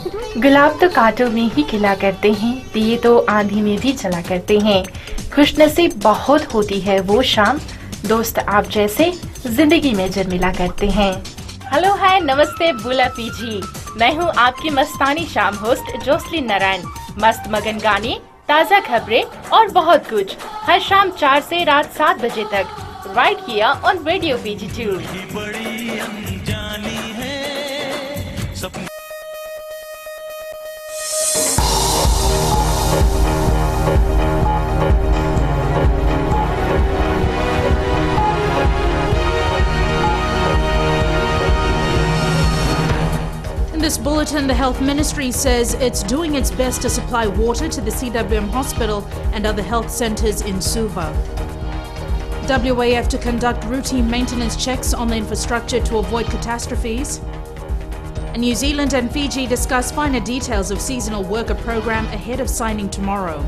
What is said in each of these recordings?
गुलाब तो कांटों में ही खिला करते हैं, दिए तो आंधी में भी जला करते हैं। खुशनसीब बहुत होती है वो शाम, दोस्त आप जैसे जिंदगी में जन्मिला करते हैं। हेलो हाय नमस्ते बुला पीजी, मैं हूँ आपकी मस्तानी शाम होस्ट जोसलिन नारायण। मस्त मगन गाने, ताज़ा खबरें और बहुत कुछ हर शाम 4 से रात 7 बजे तक राइट किया on radio Fbctv। In this bulletin, the Health Ministry says it's doing its best to supply water to the CWM hospital and other health centres in Suva. WAF to conduct routine maintenance checks on the infrastructure to avoid catastrophes. And New Zealand and Fiji discuss finer details of seasonal worker program ahead of signing tomorrow.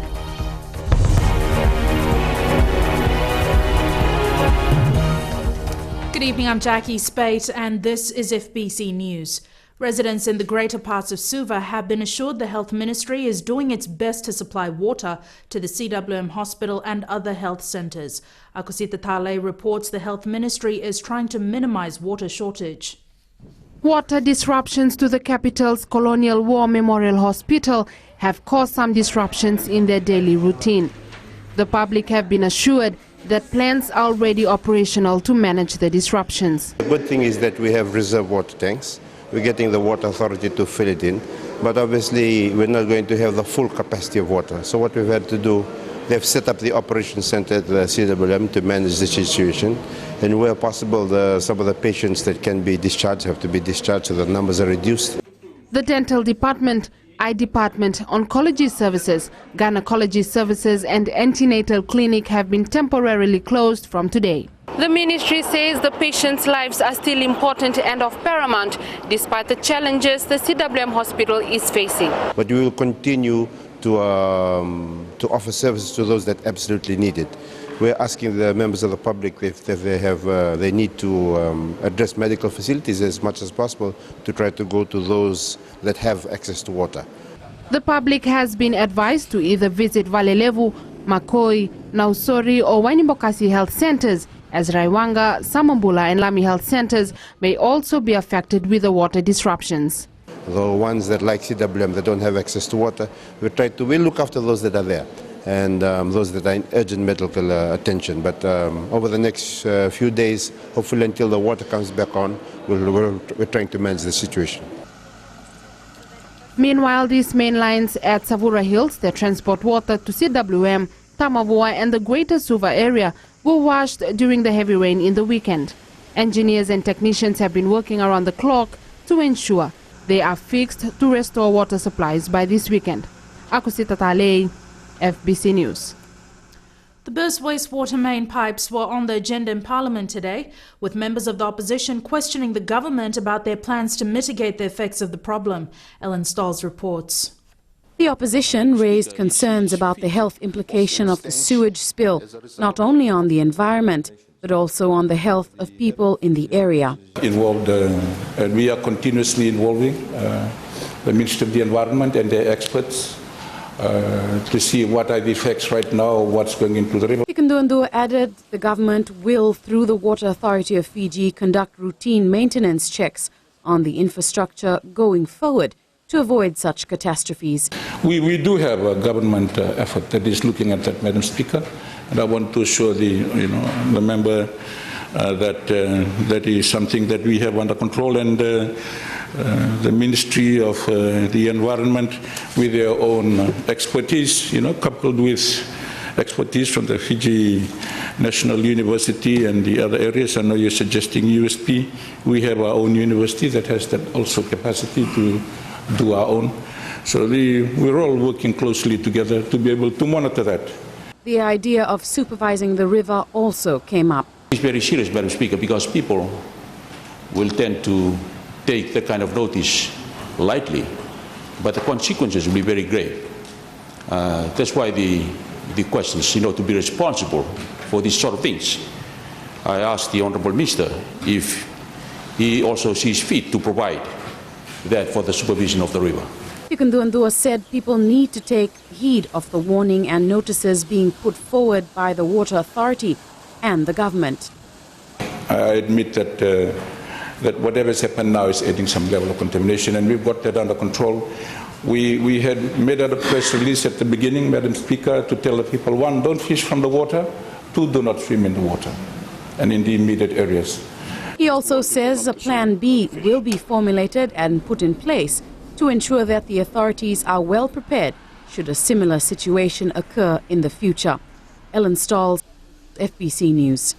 Good evening, I'm Jackie Spate and this is FBC News. Residents in the greater parts of Suva have been assured the Health Ministry is doing its best to supply water to the CWM hospital and other health centres. Akusita Tale reports the Health Ministry is trying to minimise water shortage. Water disruptions to the capital's Colonial War Memorial Hospital have caused some disruptions in their daily routine. The public have been assured that plants are already operational to manage the disruptions. The good thing is that we have reserve water tanks. We're getting the water authority to fill it in, but obviously we're not going to have the full capacity of water. So what we've had to do, they've set up the operation center at the CWM to manage the situation, and where possible some of the patients that can be discharged have to be discharged so the numbers are reduced. The dental department, eye department, oncology services, gynecology services and antenatal clinic have been temporarily closed from today. The ministry says the patients' lives are still important and of paramount, despite the challenges the CWM hospital is facing. But we will continue to offer services to those that absolutely need it. We're asking the members of the public if they need to address medical facilities as much as possible to try to go to those that have access to water. The public has been advised to either visit Valelevu, Makoi, Nausori or Wainimbokasi health centres, as Raiwanga, Samambula and Lami health centres may also be affected with the water disruptions. The ones that like CWM that don't have access to water, we'll look after those that are there and those that are in urgent medical attention. But over the next few days, hopefully until the water comes back on, we're trying to manage the situation. Meanwhile, these main lines at Savura Hills that transport water to CWM, Tamavua and the greater Suva area were washed during the heavy rain in the weekend. Engineers and technicians have been working around the clock to ensure they are fixed to restore water supplies by this weekend. Akusita Tale, FBC News. The burst wastewater main pipes were on the agenda in Parliament today, with members of the opposition questioning the government about their plans to mitigate the effects of the problem. Ellen Stolz reports. The opposition raised concerns about the health implication of the sewage spill, not only on the environment, but also on the health of people in the area. Involved, and we are continuously involving the Ministry of the Environment and their experts to see what are the effects right now, what's going into the river. Ikundundu added the government will, through the Water Authority of Fiji, conduct routine maintenance checks on the infrastructure going forward to avoid such catastrophes. We do have a government effort that is looking at that, Madam Speaker, and I want to assure the member that that is something that we have under control, and the Ministry of the Environment, with their own expertise, coupled with expertise from the Fiji National University and the other areas. I know you're suggesting USP. We have our own university that has that also capacity to do our own. So we're all working closely together to be able to monitor that. The idea of supervising the river also came up. It's very serious, Madam Speaker, because people will tend to take that kind of notice lightly, but the consequences will be very grave. That's why the questions, to be responsible for these sort of things. I asked the Honourable Minister if he also sees fit to provide that for the supervision of the river. Nduandua said people need to take heed of the warning and notices being put forward by the Water Authority and the government. I admit that that whatever has happened now is adding some level of contamination, and we've got that under control. We had made out a press release at the beginning, Madam Speaker, to tell the people, 1, don't fish from the water, 2, do not swim in the water and in the immediate areas. He also says a Plan B will be formulated and put in place to ensure that the authorities are well prepared should a similar situation occur in the future. Ellen Stalls, FBC News.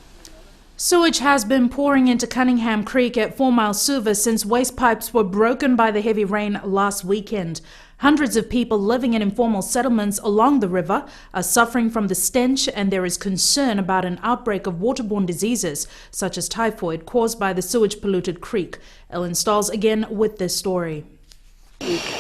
Sewage has been pouring into Cunningham Creek at 4 Mile Suva since waste pipes were broken by the heavy rain last weekend. Hundreds of people living in informal settlements along the river are suffering from the stench, and there is concern about an outbreak of waterborne diseases such as typhoid caused by the sewage-polluted creek. Ellen Stalls again with this story.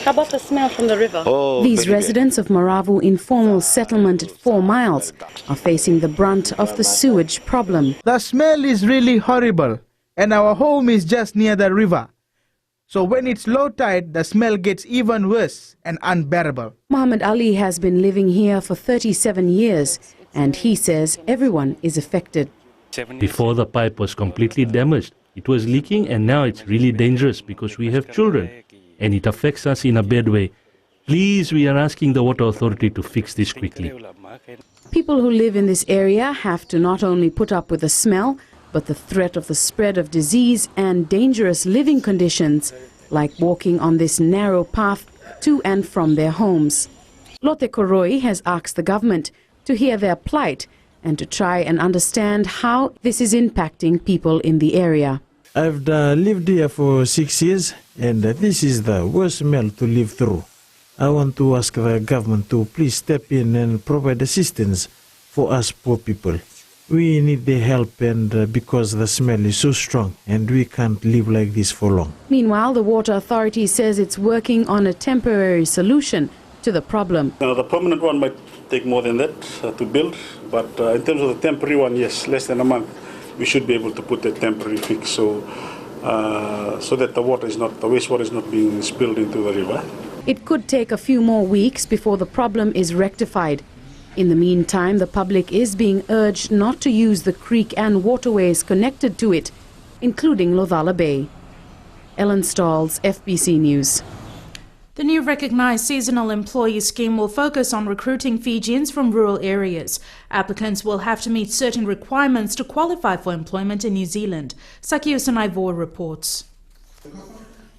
How about the smell from the river? These residents of Maravu informal settlement at 4 Miles are facing the brunt of the sewage problem. The smell is really horrible, and our home is just near the river. So when it's low tide, the smell gets even worse and unbearable. Muhammad Ali has been living here for 37 years, and he says everyone is affected. Before the pipe was completely damaged, it was leaking, and now it's really dangerous because we have children. And it affects us in a bad way. Please, we are asking the Water Authority to fix this quickly. People who live in this area have to not only put up with the smell, but the threat of the spread of disease and dangerous living conditions, like walking on this narrow path to and from their homes. Lotte Koroi has asked the government to hear their plight and to try and understand how this is impacting people in the area. I've lived here for 6 years, and this is the worst smell to live through. I want to ask the government to please step in and provide assistance for us poor people. We need the help, and because the smell is so strong, and we can't live like this for long. Meanwhile, the Water Authority says it's working on a temporary solution to the problem. Now, the permanent one might take more than that to build, but in terms of the temporary one, yes, less than a month. We should be able to put a temporary fix so that the wastewater is not being spilled into the river. It could take a few more weeks before the problem is rectified. In the meantime, the public is being urged not to use the creek and waterways connected to it, including Lothala Bay. Ellen Stalls, FBC News. The new recognised seasonal employee scheme will focus on recruiting Fijians from rural areas. Applicants will have to meet certain requirements to qualify for employment in New Zealand. Sakios Ivor reports.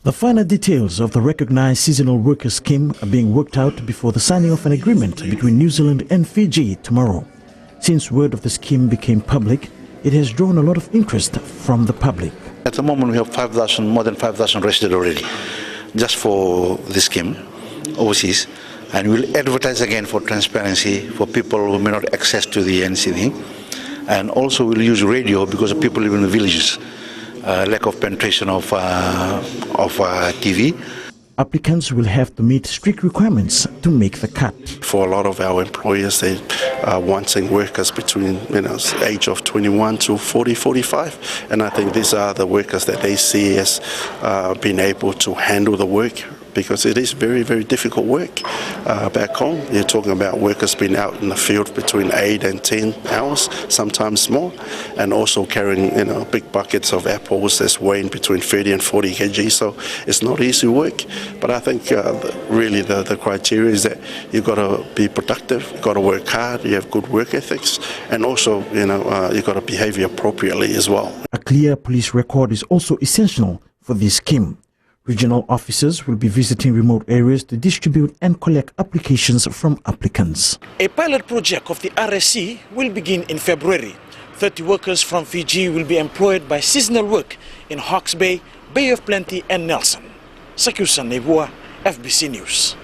The finer details of the recognised seasonal worker scheme are being worked out before the signing of an agreement between New Zealand and Fiji tomorrow. Since word of the scheme became public, it has drawn a lot of interest from the public. At the moment we have more than 5,000 registered already, just for this scheme overseas, and we'll advertise again for transparency for people who may not access to the NCD, and also we'll use radio because people live in the villages, lack of penetration of TV. Applicants will have to meet strict requirements to make the cut. For a lot of our employers, they are wanting workers between age of 21 to 40, 45, and I think these are the workers that they see as being able to handle the work, because it is very, very difficult work back home. You're talking about workers being out in the field between 8 and 10 hours, sometimes more, and also carrying big buckets of apples that's weighing between 30 and 40 kg. So it's not easy work. But I think really the criteria is that you've got to be productive, you've got to work hard, you have good work ethics, and also you've got to behave appropriately as well. A clear police record is also essential for this scheme. Regional officers will be visiting remote areas to distribute and collect applications from applicants. A pilot project of the RSC will begin in February. 30 workers from Fiji will be employed by seasonal work in Hawke's Bay, Bay of Plenty and Nelson. Sakusa Nebua, FBC News.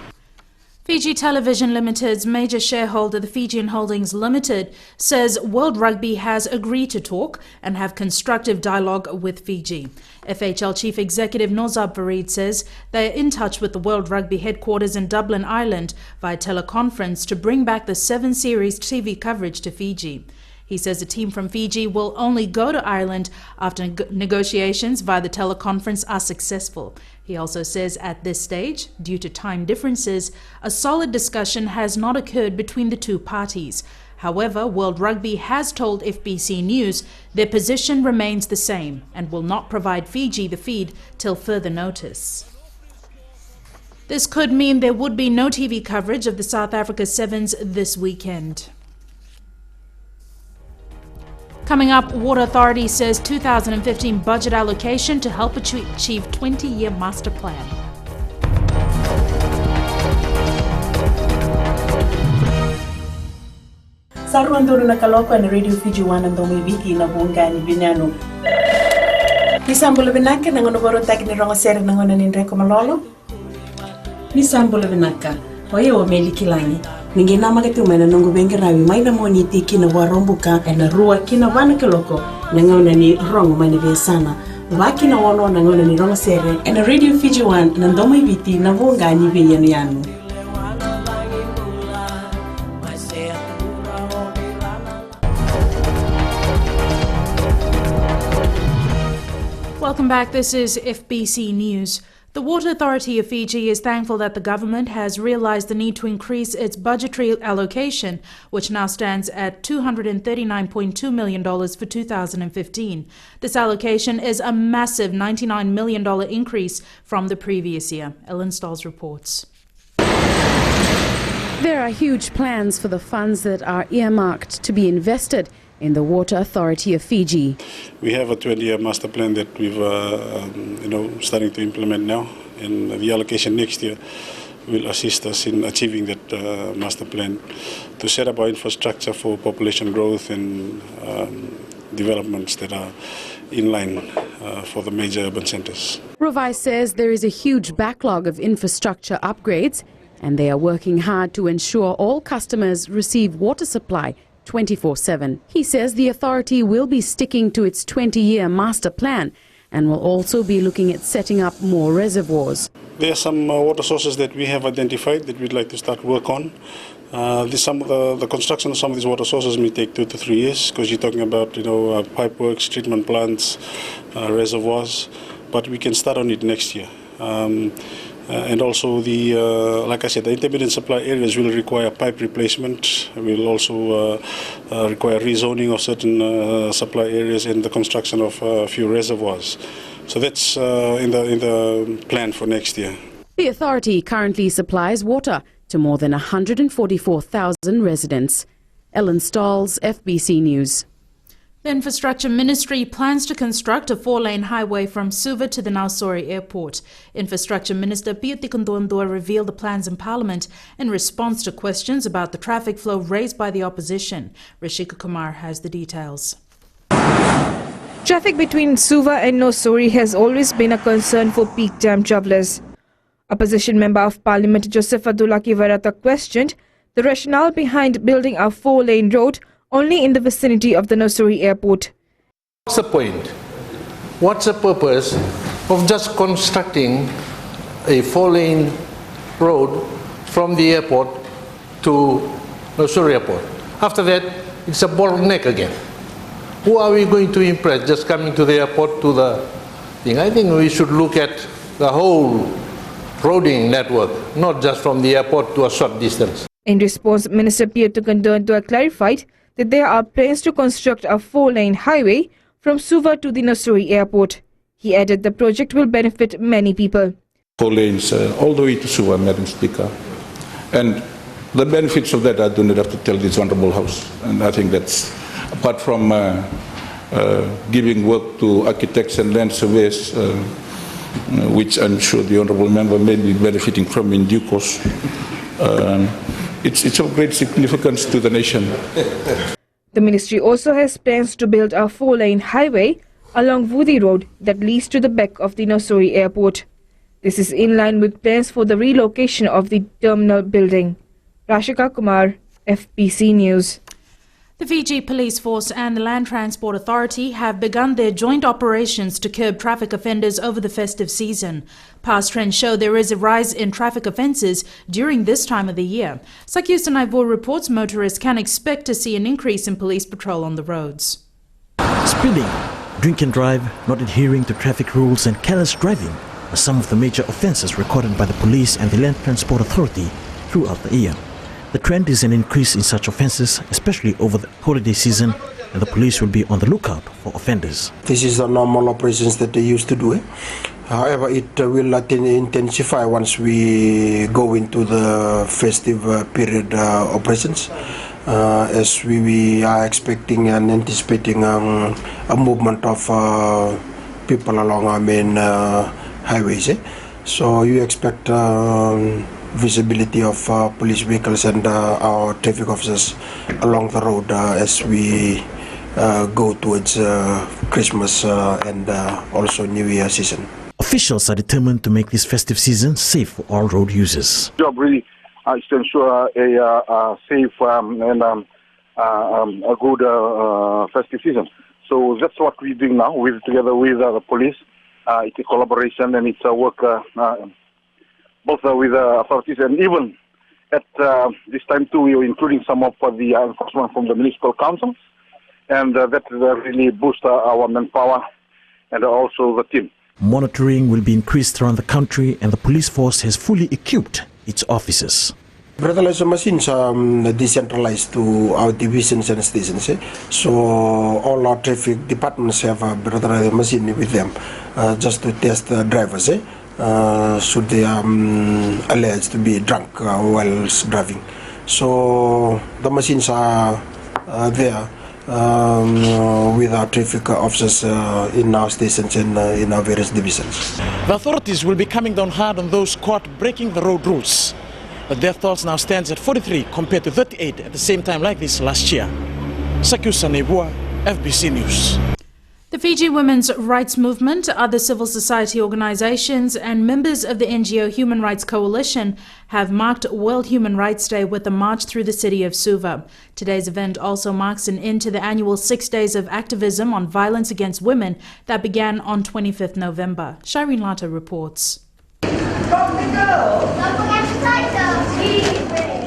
Fiji Television Limited's major shareholder, the Fijian Holdings Limited, says World Rugby has agreed to talk and have constructive dialogue with Fiji. FHL Chief Executive Nozab Farid says they are in touch with the World Rugby headquarters in Dublin, Ireland via teleconference to bring back the 7 Series TV coverage to Fiji. He says a team from Fiji will only go to Ireland after negotiations via the teleconference are successful. He also says at this stage, due to time differences, a solid discussion has not occurred between the two parties. However, World Rugby has told FBC News their position remains the same and will not provide Fiji the feed till further notice. This could mean there would be no TV coverage of the South Africa Sevens this weekend. Coming up, Water Authority says 2015 budget allocation to help achieve 20-year master plan. Sarwanduru na kaloko na Radio Fiji 1 and Domi Biki na Bungani Binano. Nisambula Binaka, Nangonoboro Tagni Rongoser, Nangona Nindreko Malolo. Nisambula Binaka, Oyo Melikilangi. Ningina magatumana nungu bengi rawi maina moni tiki na warombuka na rua kina wana kaloko nangona ni rongo mani sana waki na wono nangona ni rongo sere and Radio Fiji 1 na ndomo ibiti na vonga ni be yanu. Welcome back. This is FBC News. The Water Authority of Fiji is thankful that the government has realised the need to increase its budgetary allocation, which now stands at $239.2 million for 2015. This allocation is a massive $99 million increase from the previous year. Ellen Stolz reports. There are huge plans for the funds that are earmarked to be invested in the Water Authority of Fiji. We have a 20-year master plan that we've, starting to implement now, and the allocation next year will assist us in achieving that master plan to set up our infrastructure for population growth and developments that are in line for the major urban centres. Rovai says there is a huge backlog of infrastructure upgrades, and they are working hard to ensure all customers receive water supply 24/7. He says the authority will be sticking to its 20-year master plan and will also be looking at setting up more reservoirs. There are some water sources that we have identified that we'd like to start work on. The construction of some of these water sources may take 2 to 3 years because you're talking about pipe works, treatment plants, reservoirs, but we can start on it next year. And also like I said, the intermittent supply areas will require pipe replacement. Will also require rezoning of certain supply areas and the construction of a few reservoirs. So that's in the plan for next year. The authority currently supplies water to more than 144,000 residents. Ellen Stolz, FBC News. The Infrastructure Ministry plans to construct a 4-lane highway from Suva to the Nausori Airport. Infrastructure Minister Fbctv revealed the plans in Parliament in response to questions about the traffic flow raised by the opposition. Rishika Kumar has the details. Traffic between Suva and Nausori has always been a concern for peak time travellers. Opposition Member of Parliament Joseph Adulaki Varata questioned the rationale behind building a 4-lane road only in the vicinity of the Nausori Airport. What's the point? What's the purpose of just constructing a 4-lane road from the airport to Nausori Airport? After that, it's a bottleneck again. Who are we going to impress just coming to the airport to the thing? I think we should look at the whole roading network, not just from the airport to a short distance. In response, Minister Fbctv clarified that there are plans to construct a 4-lane highway from Suva to the Nausori Airport. He added the project will benefit many people. 4 lanes all the way to Suva, Madam Speaker. And the benefits of that I do not have to tell this honourable House. And I think that's, apart from giving work to architects and land surveyors, which I'm sure the honourable member may be benefiting from in due course, it's of great significance to the nation. The ministry also has plans to build a 4-lane highway along Vudi Road that leads to the back of the Nausori Airport. This is in line with plans for the relocation of the terminal building. Rashika Kumar, FBC News. The Fiji Police Force and the Land Transport Authority have begun their joint operations to curb traffic offenders over the festive season. Past trends show there is a rise in traffic offences during this time of the year. Sakyusa Naivur reports motorists can expect to see an increase in police patrol on the roads. Speeding, drink and drive, not adhering to traffic rules and careless driving are some of the major offences recorded by the police and the Land Transport Authority throughout the year. The trend is an increase in such offences, especially over the holiday season, and the police will be on the lookout for offenders. This is the normal operations that they used to do. However, it will intensify once we go into the festive period operations, as we are expecting and anticipating a movement of people along our main highways. So you expect visibility of police vehicles and our traffic officers along the road as we go towards Christmas and also New Year season. Officials are determined to make this festive season safe for all road users. Job really is to ensure a safe and a good festive season. So that's what we're doing now, together with the police. It's a collaboration and it's a work both with authorities, and even at this time too, we are including some of the enforcement from the municipal councils, and that really boosts our manpower and also the team. Monitoring will be increased around the country, and the police force has fully equipped its officers. Breathalyzer machines are decentralized to our divisions and stations. So all our traffic departments have a breathalyzer machine with them just to test the drivers. Should they alleged to be drunk while driving. So the machines are there with our traffic officers in our stations and in our various divisions. The authorities will be coming down hard on those caught breaking the road rules. The death toll now stands at 43 compared to 38 at the same time like this last year. Sakyusa Naivur, FBC News. The Fiji Women's Rights Movement, other civil society organizations and members of the NGO Human Rights Coalition have marked World Human Rights Day with a march through the city of Suva. Today's event also marks an end to the annual 6 days of activism on violence against women that began on 25th November. Shireen Lata reports.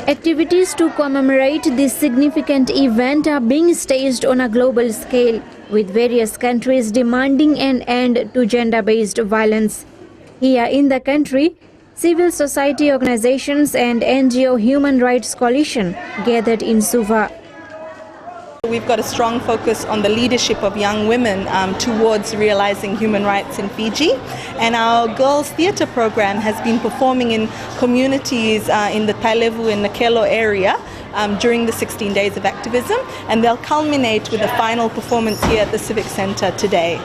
Activities to commemorate this significant event are being staged on a global scale, with various countries demanding an end to gender-based violence. Here in the country, civil society organizations and NGO Human Rights Coalition gathered in Suva. We've got a strong focus on the leadership of young women towards realizing human rights in Fiji, and our girls theatre program has been performing in communities in the Tailevu and Nakelo area during the 16 days of activism, and they'll culminate with a final performance here at the Civic Centre today.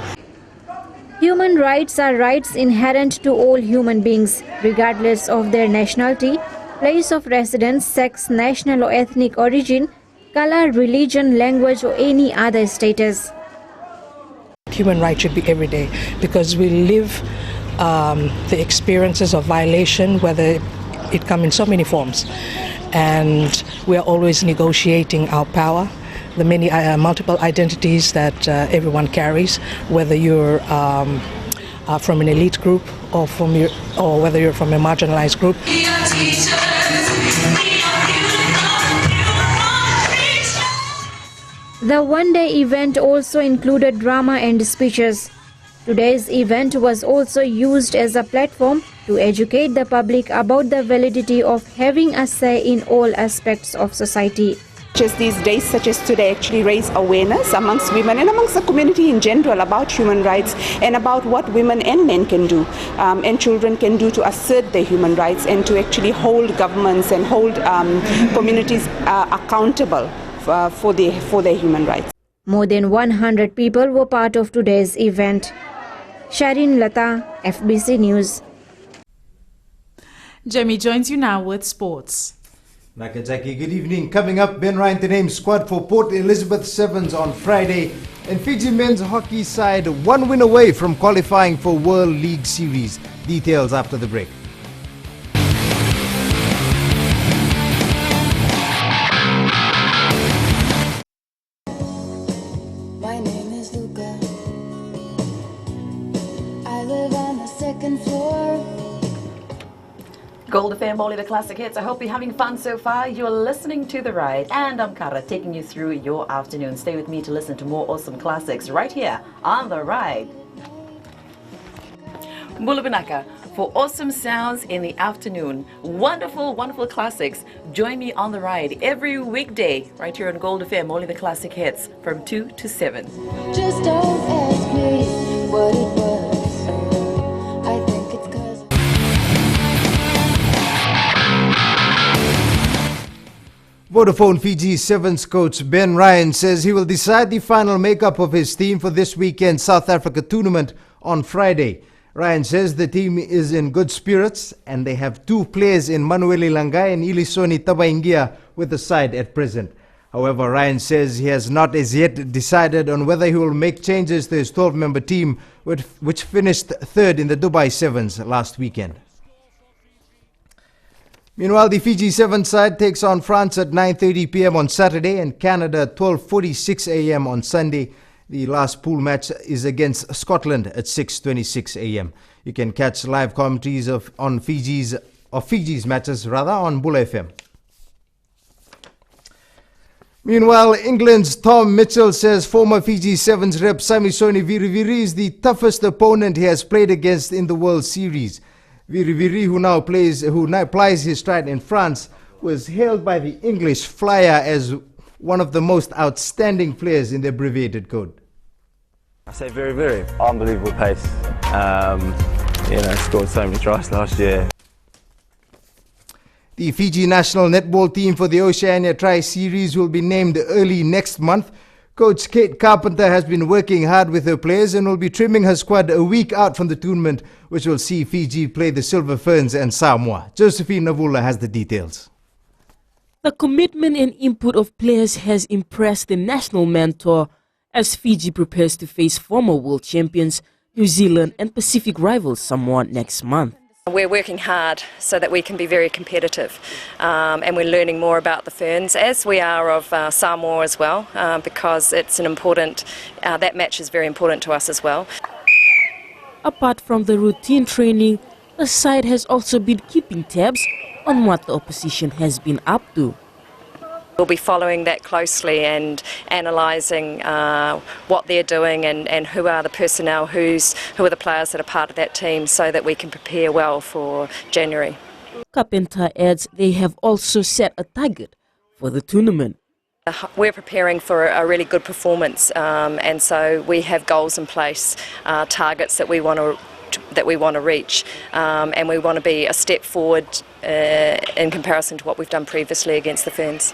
Human rights are rights inherent to all human beings, regardless of their nationality, place of residence, sex, national or ethnic origin, color, religion, language or any other status. Human rights should be every day because we live the experiences of violation, whether it comes in so many forms, and we are always negotiating our power, the many multiple identities that everyone carries, whether you're from an elite group or whether you're from a marginalized group. The one-day event also included drama and speeches. Today's event was also used as a platform to educate the public about the validity of having a say in all aspects of society. Just these days such as today actually raise awareness amongst women and amongst the community in general about human rights and about what women and men can do and children can do to assert their human rights and to actually hold governments and hold communities accountable for their human rights. More than 100 people were part of today's event. Shireen Lata, FBC News. Jamie joins you now with sports. Nakajaki, good evening. Coming up, Ben Ryan to name squad for Port Elizabeth Sevens on Friday. And Fiji men's hockey side 1 win away from qualifying for World League Series. Details after the break. Gold FM, Molly, the classic hits. I hope you're having fun so far. You're listening to The Ride, and I'm Kara, taking you through your afternoon. Stay with me to listen to more awesome classics right here on The Ride. Bulubinaka, for awesome sounds in the afternoon. Wonderful, wonderful classics. Join me on The Ride every weekday right here on Gold FM, Molly, the classic hits from 2 to 7. Just don't ask me what it was. I think it's 'cause Vodafone Fiji Sevens coach Ben Ryan says he will decide the final makeup of his team for this weekend's South Africa tournament on Friday. Ryan says the team is in good spirits and they have 2 players in Manueli Langai and Ilisoni Tabaingia with the side at present. However, Ryan says he has not as yet decided on whether he will make changes to his 12-member team, which finished 3rd in the Dubai Sevens last weekend. Meanwhile, the Fiji Sevens side takes on France at 9:30 p.m. on Saturday and Canada at 12:46 a.m. on Sunday. The last pool match is against Scotland at 6:26 a.m. You can catch live commentaries of Fiji's matches on Bull FM. Meanwhile, England's Tom Mitchell says former Fiji Sevens rep Samisoni Viriviri is the toughest opponent he has played against in the World Series. Viriviri, who now plies his stride in France, was hailed by the English Flyer as one of the most outstanding players in the abbreviated code. I say very unbelievable pace. Scored so many tries last year. The Fiji national netball team for the Oceania Tri-Series will be named early next month. Coach Kate Carpenter has been working hard with her players and will be trimming her squad a week out from the tournament, which will see Fiji play the Silver Ferns and Samoa. Josephine Navula has the details. The commitment and input of players has impressed the national mentor as Fiji prepares to face former world champions, New Zealand and Pacific rivals Samoa next month. We're working hard so that we can be very competitive, and we're learning more about the Ferns, as we are of Samoa as well, because it's an important, that match is very important to us as well. Apart from the routine training, the side has also been keeping tabs on what the opposition has been up to. We'll be following that closely and analysing what they're doing and who are the personnel, who are the players that are part of that team, so that we can prepare well for January. Carpenter adds they have also set a target for the tournament. We're preparing for a really good performance, and so we have goals in place, targets that we want to reach, and we want to be a step forward in comparison to what we've done previously against the Ferns.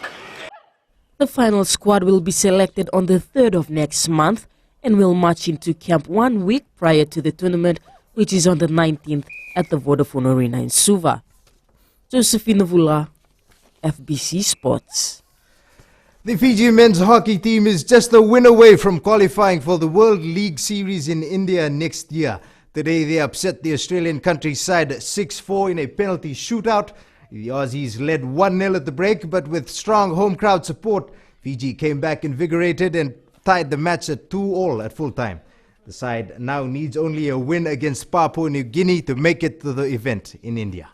The final squad will be selected on the 3rd of next month and will march into camp 1 week prior to the tournament, which is on the 19th at the Vodafone Arena in Suva. Josephine Navula, FBC Sports. The Fiji men's hockey team is just a win away from qualifying for the World League Series in India next year. Today they upset the Australian countryside 6-4 in a penalty shootout. The Aussies led 1-0 at the break, but with strong home crowd support, Fiji came back invigorated and tied the match at 2-2 at full time. The side now needs only a win against Papua New Guinea to make it to the event in India.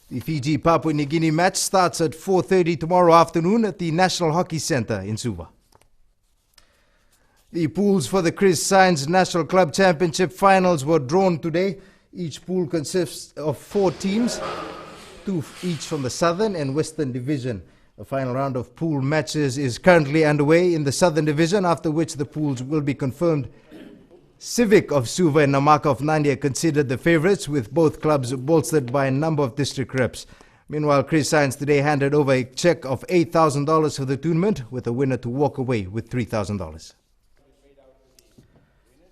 The Fiji-Papua New Guinea match starts at 4:30 tomorrow afternoon at the National Hockey Centre in Suva. The pools for the Chris Sainz National Club Championship finals were drawn today. Each pool consists of 4 teams, 2 each from the Southern and Western Division. The final round of pool matches is currently underway in the Southern Division, after which the pools will be confirmed. Civic of Suva and Namaka of Nandi are considered the favourites, with both clubs bolstered by a number of district reps. Meanwhile, Chris Sainz today handed over a cheque of $8,000 for the tournament, with the winner to walk away with $3,000.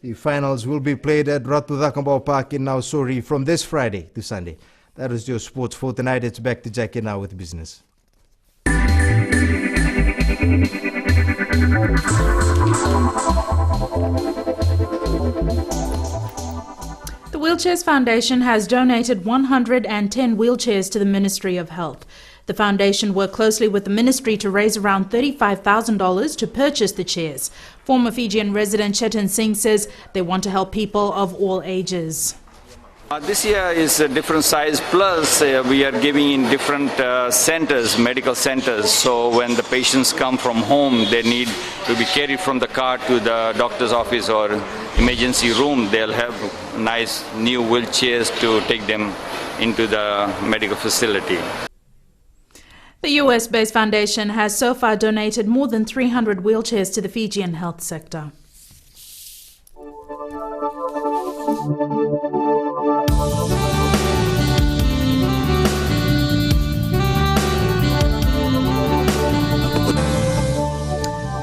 The finals will be played at Ratu Dakambao Park in Nausori from this Friday to Sunday. That is your sports for tonight. It's back to Jackie now with business. The Wheelchairs Foundation has donated 110 wheelchairs to the Ministry of Health. The foundation worked closely with the ministry to raise around $35,000 to purchase the chairs. Former Fijian resident Chetan Singh says they want to help people of all ages. This year is a different size, plus we are giving in different centers, medical centers. So when the patients come from home, they need to be carried from the car to the doctor's office or emergency room. They'll have nice new wheelchairs to take them into the medical facility. The US-based foundation has so far donated more than 300 wheelchairs to the Fijian health sector.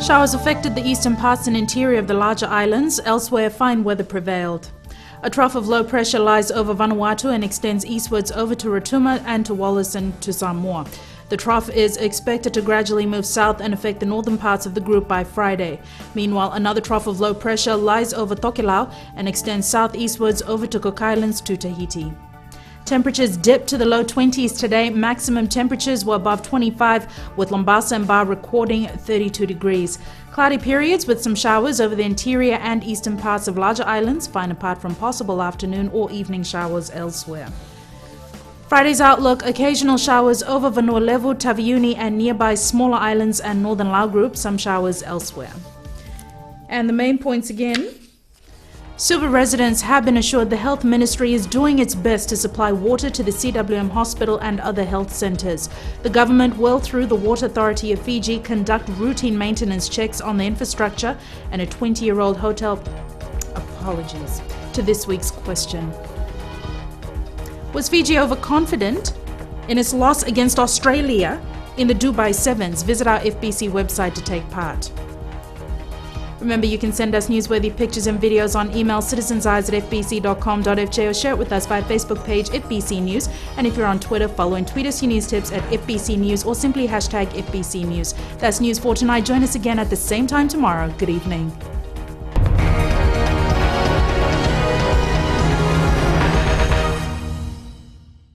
Showers affected the eastern parts and interior of the larger islands. Elsewhere, fine weather prevailed. A trough of low pressure lies over Vanuatu and extends eastwards over to Rotuma and to Wallis and to Samoa. The trough is expected to gradually move south and affect the northern parts of the group by Friday. Meanwhile, another trough of low pressure lies over Tokelau and extends southeastwards over to Cook Islands to Tahiti. Temperatures dipped to the low 20s today. Maximum temperatures were above 25, with Lombasa and Bar recording 32 degrees. Cloudy periods with some showers over the interior and eastern parts of larger islands, fine apart from possible afternoon or evening showers elsewhere. Friday's outlook: occasional showers over Vanua Levu, Taveuni and nearby smaller islands and northern Lau group, some showers elsewhere. And the main points again. Suva residents have been assured the Health Ministry is doing its best to supply water to the CWM hospital and other health centres. The government will, through the Water Authority of Fiji, conduct routine maintenance checks on the infrastructure and a 20-year-old hotel. Apologies to this week's question. Was Fiji overconfident in its loss against Australia in the Dubai Sevens? Visit our FBC website to take part. Remember, you can send us newsworthy pictures and videos on email citizenseyes@fbc.com.fj or share it with us via Facebook page FBC News. And if you're on Twitter, follow and tweet us your news tips at FBC News or simply hashtag FBC News. That's news for tonight. Join us again at the same time tomorrow. Good evening.